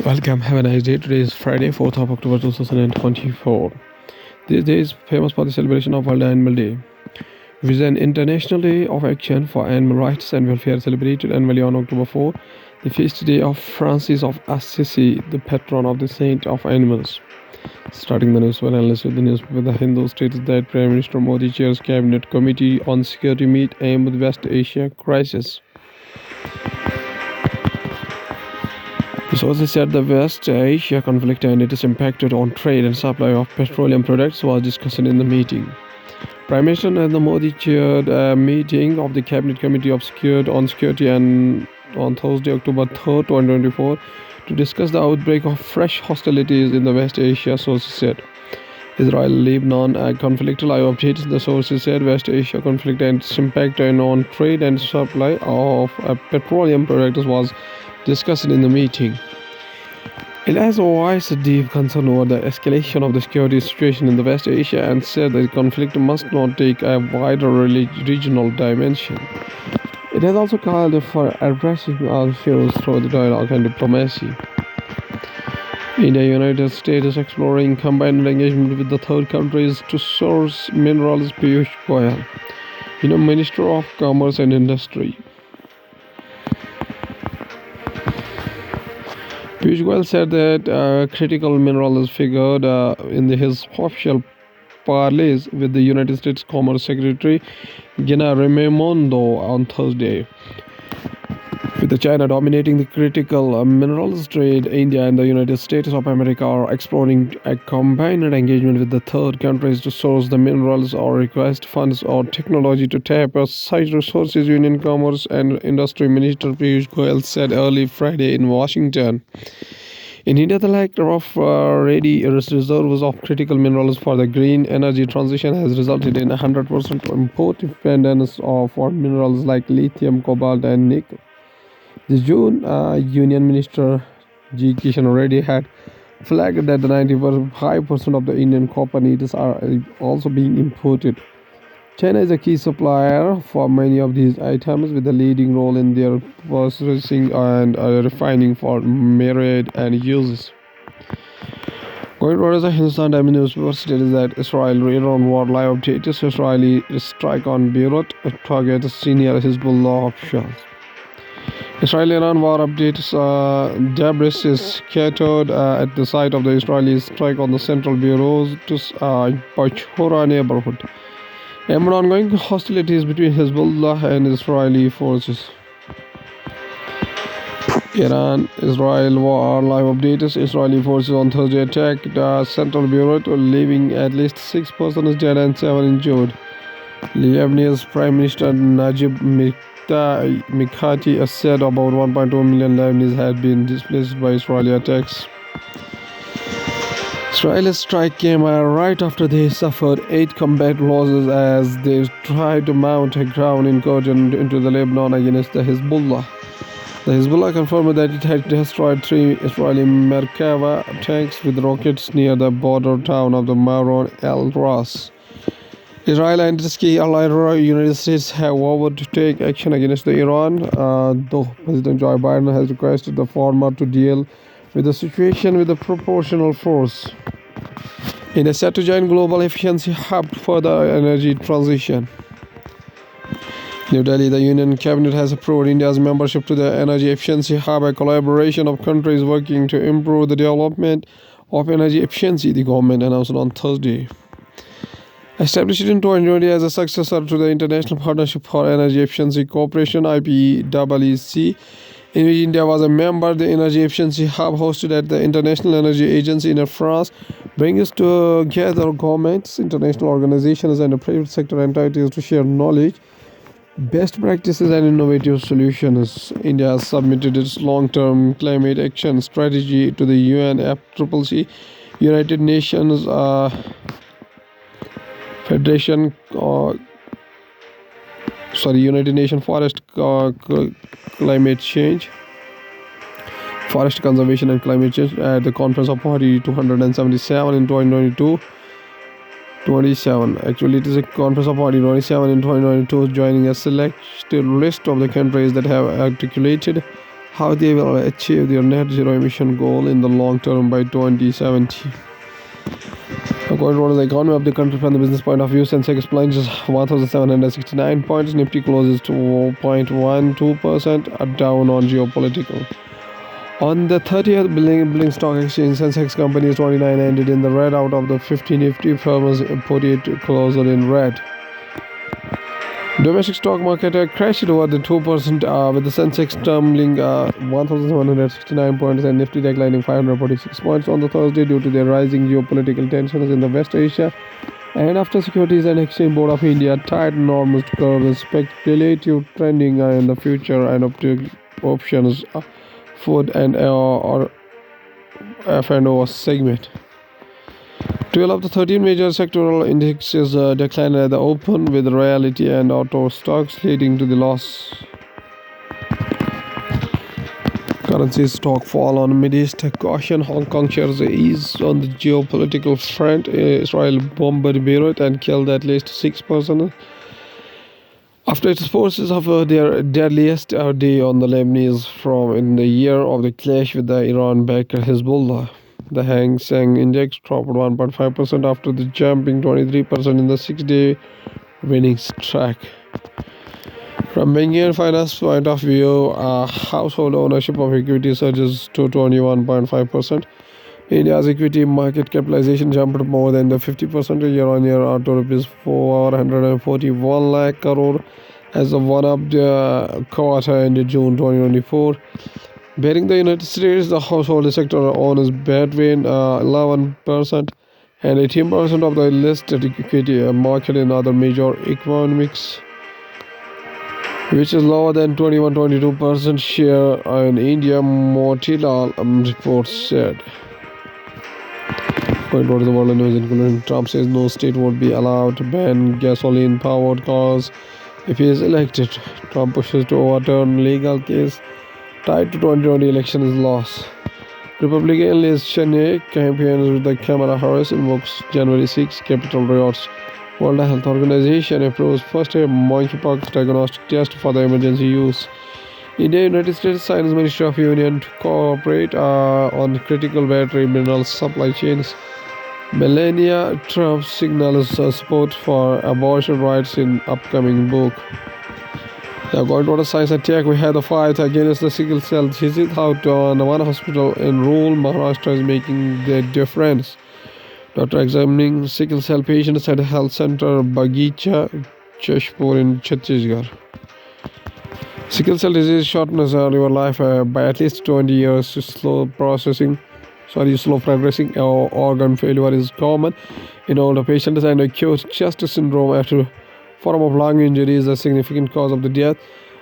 Welcome, have a nice day. Today is Friday, 4th of October 2024. This day is famous for the celebration of World Animal Day, which is an international day of action for animal rights and welfare celebrated annually on October 4, the feast day of Francis of Assisi, the patron of the saint of animals. Starting the news analysis with the newspaper, The Hindu states that Prime Minister Modi chairs Cabinet Committee on Security meet aimed at West Asia crisis. The sources said the West Asia conflict and its impact on trade and supply of petroleum products was discussed in the meeting. Prime Minister Narendra Modi chaired a meeting of the Cabinet Committee on Security on Thursday, October 3rd, 2024, to discuss the outbreak of fresh hostilities in the West Asia, sources said. Israel-Lebanon conflict live updates, the sources said. West Asia conflict and its impact on trade and supply of petroleum products was discussed in the meeting. It has voiced deep concern over the escalation of the security situation in the West Asia and said the conflict must not take a wider regional dimension. It has also called for addressing issues through the dialogue and diplomacy. India, United States is exploring combined engagement with the third countries to source minerals, Piyush Goyal, Minister of Commerce and Industry. Piyush Goyal said that critical minerals figured in his official parleys with the United States Commerce Secretary Gina Raimondo on Thursday. With China dominating the critical minerals trade, India and the United States of America are exploring a combined engagement with the third countries to source the minerals or request funds or technology to tap a site resources. Union Commerce and Industry Minister Piyush Goyal said early Friday in Washington. In India, the lack of ready reserves of critical minerals for the green energy transition has resulted in 100% import dependence for minerals like lithium, cobalt, and nickel. This June, Union Minister G. Kishan Reddy had flagged that the 95% of the Indian copper needs are also being imported. China is a key supplier for many of these items, with a leading role in their processing and refining for myriad end uses. Going forward, the Hindustan Times newspaper stated that Israel-Iran war live updates. Israeli strike on Beirut targets senior Hezbollah officials. Israel-Iran war updates. Debris is scattered at the site of the Israeli strike on the central Beirut Pachora neighborhood, amid ongoing hostilities between Hezbollah and Israeli forces. Iran-Israel war live updates. Israeli forces on Thursday attacked central Beirut, leaving at least 6 persons dead and 7 injured. Lebanese Prime Minister Najib Mikati said about 1.2 million Lebanese had been displaced by Israeli attacks. Israel's strike came right after they suffered 8 combat losses as they tried to mount a ground incursion into the Lebanon against the Hezbollah. The Hezbollah confirmed that it had destroyed 3 Israeli Merkava tanks with rockets near the border town of the Maron el-Ras. Israel and its key ally United States have vowed to take action against Iran, though President Joe Biden has requested the former to deal with the situation with a proportional force. India set to join Global Efficiency Hub to further energy transition. New Delhi, the Union Cabinet has approved India's membership to the Energy Efficiency Hub, a collaboration of countries working to improve the development of energy efficiency, the government announced on Thursday. Established in 2020 as a successor to the International Partnership for Energy Efficiency Cooperation (IPEEC), in which India was a member, the Energy Efficiency Hub hosted at the International Energy Agency in France brings together governments, international organizations, and private sector entities to share knowledge, best practices, and innovative solutions. India has submitted its long-term climate action strategy to the UNFCCC, United Nations United Nations Forest Conservation and Climate Change at the Conference of Party 277 in 2027. Actually, it is a Conference of Party 27 in 2022, joining a selected list of the countries that have articulated how they will achieve their net zero emission goal in the long term by 2070. According to the economy of the country from the business point of view, Sensex plunges 1,769 points, Nifty closes to 0.12% down on geopolitical. On the 30th Billing Stock Exchange, Sensex companies 29 ended in the red out of the 50 Nifty firms 48 closed in red. Domestic stock market crashed over the 2% with the Sensex tumbling 1,769 points and Nifty declining 546 points on the Thursday due to the rising geopolitical tensions in the West Asia and after Securities and Exchange Board of India tightened norms to curb speculative trending in the future and options food and or F&O segment. 12 of the 13 major sectoral indexes declined at the open, with realty and auto stocks leading to the loss. Currency stock fall on Mideast caution. Hong Kong shares ease on the geopolitical front. Israel bombed Beirut and killed at least 6 persons after its forces suffered their deadliest day on the Lebanese from in the year of the clash with the Iran-backed Hezbollah. The Hang Seng Index dropped 1.5% after the jumping 23% in the 6-day winning streak. From Bengal finance point of view, household ownership of equity surges to 21.5%. India's equity market capitalization jumped more than the 50% year-on-year to rupees 441 lakh crore as of one of the quarter ended June 2024. Bearing the United States, the household sector owns between 11% and 18% of the listed equity market in other major economies, which is lower than 21-22% share in India, Motilal report said. Point out the world news, including Trump says no state would be allowed to ban gasoline-powered cars if he is elected. Trump pushes to overturn legal case tied to 2020 election is loss. Republican Liz Cheney campaigns with the Kamala Harris invokes January 6 Capitol riots. World Health Organization approves first monkeypox diagnostic test for the emergency use. India United States signs Ministry of Union to cooperate on critical battery mineral supply chains. Melania Trump signals support for abortion rights in upcoming book. According to the science attack, we had a fight against the sickle cell disease. How to one hospital in rural Maharashtra is making the difference. Doctor examining sickle cell patients at health center Bagicha, Cheshpur in Chhattisgarh. Sickle cell disease shortens your life by at least 20 years. Slow progressing organ failure is common in older patients, and acute chest syndrome after form of lung injury is a significant cause of the death.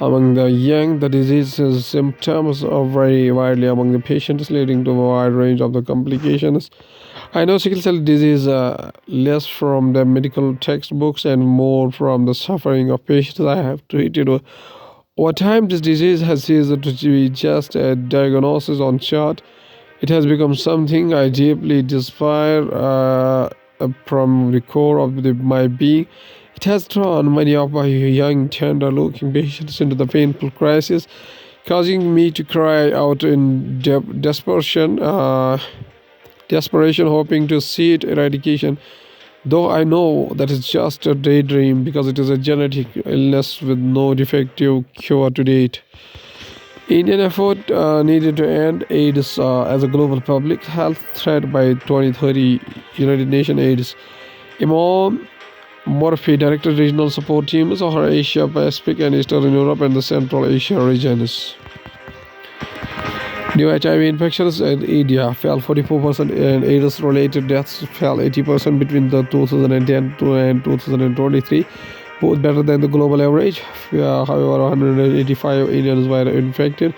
Among the young, the disease's symptoms vary widely among the patients, leading to a wide range of the complications. I know sickle cell disease less from the medical textbooks and more from the suffering of patients I have treated. Over time, this disease has ceased to be just a diagnosis on chart. It has become something I deeply despair from the core of my being. It has drawn many of my young, tender-looking patients into the painful crisis, causing me to cry out in desperation, hoping to see it eradication. Though I know that it's just a daydream because it is a genetic illness with no defective cure to date. Indian effort needed to end AIDS as a global public health threat by 2030. United Nations AIDS. Imam Murphy, Director Regional Support Teams for Asia Pacific and Eastern Europe and the Central Asia regions. New HIV infections in India fell 44% and AIDS-related deaths fell 80% between the 2010 and 2023, both better than the global average. However, 185 Indians were infected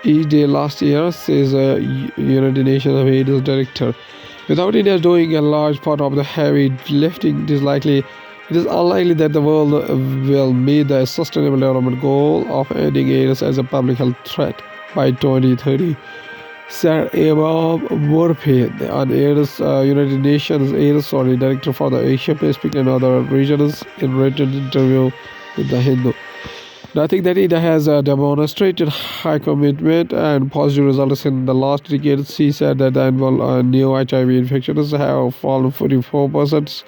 each day last year, says United Nations AIDS Director. Without India doing a large part of the heavy lifting, it is unlikely that the world will meet the Sustainable Development Goal of ending AIDS as a public health threat by 2030, said Imam Murphy, an AIDS, United Nations AIDS Director for the Asia Pacific and other regions, in written interview with The Hindu. I think that India has demonstrated high commitment and positive results in the last decade. She said that the annual new HIV infections have fallen 44%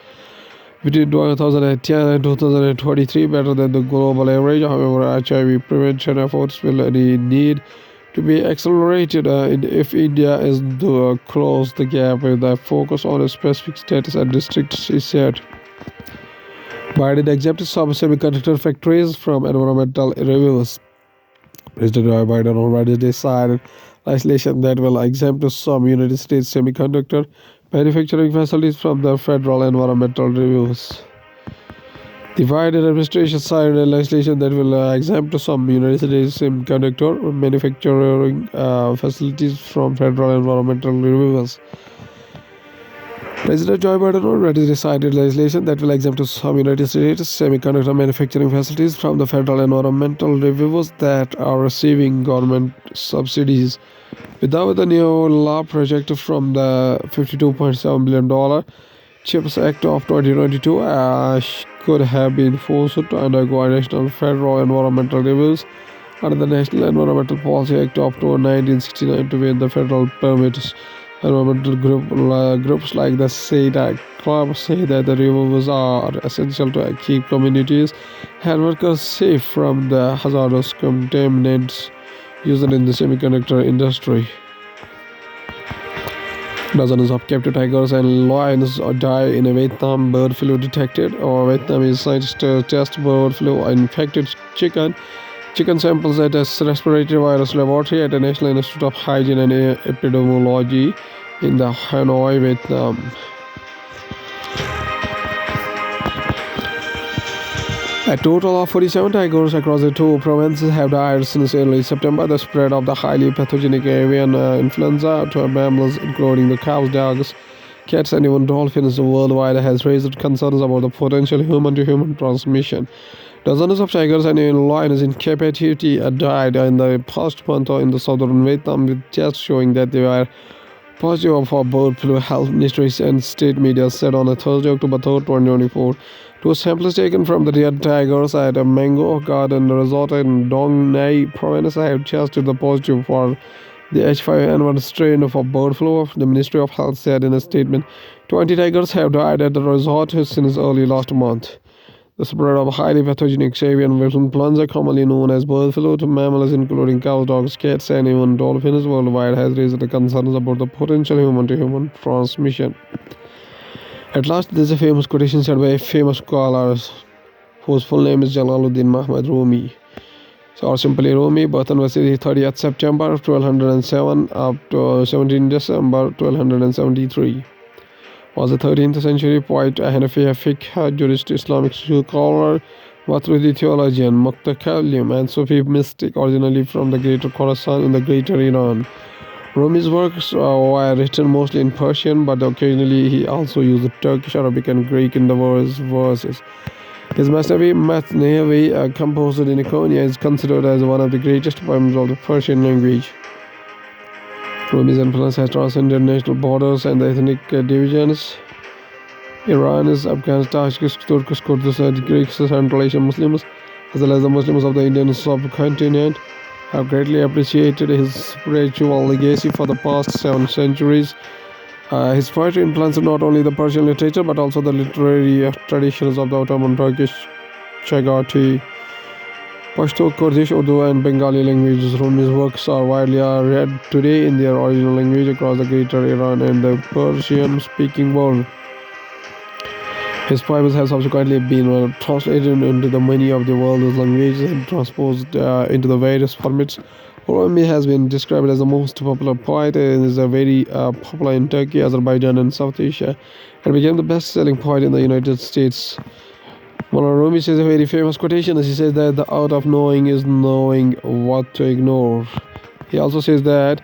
between 2010 and 2023, better than the global average. However, HIV prevention efforts will need to be accelerated if India is to close the gap with a focus on a specific states and districts, he said. Biden exempted some semiconductor factories from environmental reviews. President Joe Biden already decided legislation that will exempt some United States semiconductor manufacturing facilities from the federal environmental reviews. The Biden administration signed legislation that will exempt some United States semiconductor manufacturing facilities from federal environmental reviews. President Joe Biden already decided legislation that will exempt some United States semiconductor manufacturing facilities from the federal environmental reviews that are receiving government subsidies. Without the new law project from the $52.7 billion CHIPS Act of 2022 could have been forced to undergo national federal environmental reviews under the National Environmental Policy Act of 1969 to win the federal permits. Environmental groups like the SEDA Club say that the reviews are essential to keep communities and workers safe from the hazardous contaminants used in the semiconductor industry. Dozens of captive tigers and lions die in a Vietnam bird flu detected. Vietnamese scientists test bird flu infected chicken samples at a respiratory virus laboratory at the National Institute of Hygiene and Epidemiology in the Hanoi, Vietnam. A total of 47 tigers across the two provinces have died since early September. The spread of the highly pathogenic avian influenza to mammals, including the cows, dogs, cats, and even dolphins worldwide, has raised concerns about the potential human-to-human transmission. Dozens of tigers and lions in captivity died in the past month in the southern Vietnam, with tests showing that they were positive for bird flu. Health ministries and state media said on Thursday, October 3rd, 2024. Two samples taken from the dead tigers at a mango garden resort in Dong Nai province have tested the positive for the H5N1 strain of bird flu. The Ministry of Health said in a statement, 20 tigers have died at the resort since early last month. The spread of highly pathogenic avian influenza, commonly known as bird flu, to mammals including cows, dogs, cats, and even dolphins worldwide has raised concerns about the potential human-to-human transmission. At last, there is a famous quotation said by a famous scholar whose full name is Jalaluddin Muhammad Rumi, or simply Rumi, birth anniversary 30th September 1207 up to 17 December 1273. Was a 13th century poet, a Hanafi fiqh jurist, Islamic scholar, Maturidi theologian, Muqtakallim, and Sufi mystic, originally from the Greater Khorasan in the Greater Iran. Rumi's works were written mostly in Persian, but occasionally he also used Turkish, Arabic, and Greek in the verses. His Masnavi Matnavi, composed in Ikonia, is considered as one of the greatest poems of the Persian language. Rumi's influence has transcended national borders and ethnic divisions. Iran is Afghanistan, Turkish, Kurds, and Greeks, Central Asian Muslims, as well as the Muslims of the Indian subcontinent, have greatly appreciated his spiritual legacy for the past 7 centuries. His poetry influenced not only the Persian literature but also the literary traditions of the Ottoman, Turkish, Chagatai, Pashto, Kurdish, Urdu, and Bengali languages. Rumi's works are widely read today in their original language across the Greater Iran and the Persian-speaking world. His poems have subsequently been translated into the many of the world's languages and transposed into the various formats. Rumi has been described as the most popular poet and is very popular in Turkey, Azerbaijan, and South Asia, and became the best-selling poet in the United States. Rumi says a very famous quotation. He says that the art of knowing is knowing what to ignore. He also says that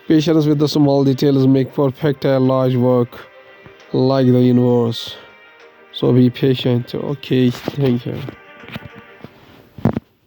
patience with the small details make perfect a large work like the universe. So be patient. Okay, thank you.